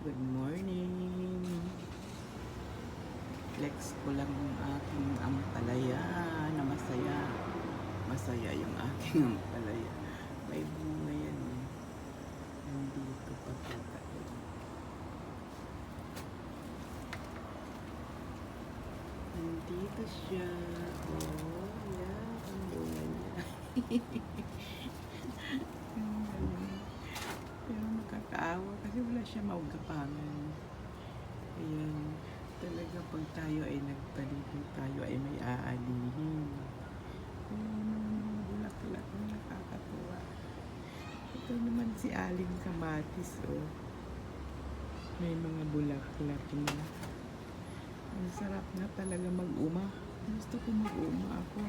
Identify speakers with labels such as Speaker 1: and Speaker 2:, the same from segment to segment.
Speaker 1: Good morning. Flex ko lang ang aking ampalaya na masaya. Masaya yung aking ampalaya. May bunga yan eh. Nandito pa kita eh. Nandito siya. Oh, yeah. Ang bunga niya. Pero nakakaawa kasi wala siya maugapangan. Ayan. Talaga pag tayo ay nagpaligo, tayo ay may aalihin. Ayan, bulaklak na nakakatuwa. Ito naman si Aling Kamatis, oh. May mga bulaklak na. Ang sarap na talaga mag-uma. Gusto ko mag-uma ako.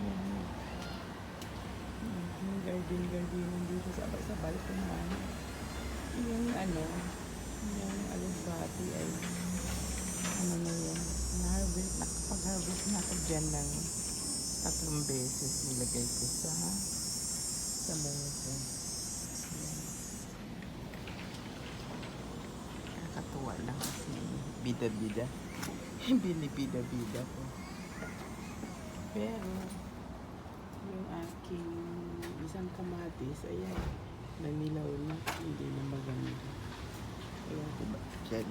Speaker 1: Ayan. Yung garden dito sa balkonan. Yung yung alugbati ay na yun. Nakapag-harvest na ako dyan ng 3 beses. Nilagay ko sa mungko. Nakakatuwa lang kasi bida-bida. Binibida-bida ko. Pero yung aking isang kamatis, ayan, nanilaw na, hindi na maganda. Ewan ko ba dyan.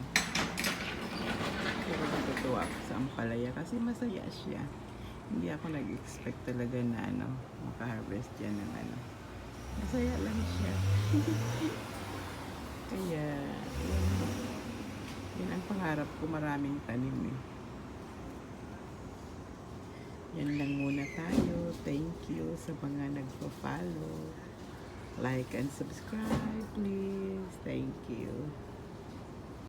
Speaker 1: Pero natutuwa ako sa ampalaya kasi masaya siya. Hindi ako nag-expect talaga na makaharvest dyan ng masaya lang siya. Kaya yun ang pangarap ko, maraming tanim eh. Yan lang muna tayo. Thank you sa mga nagpa-follow. Like and subscribe, please. Thank you.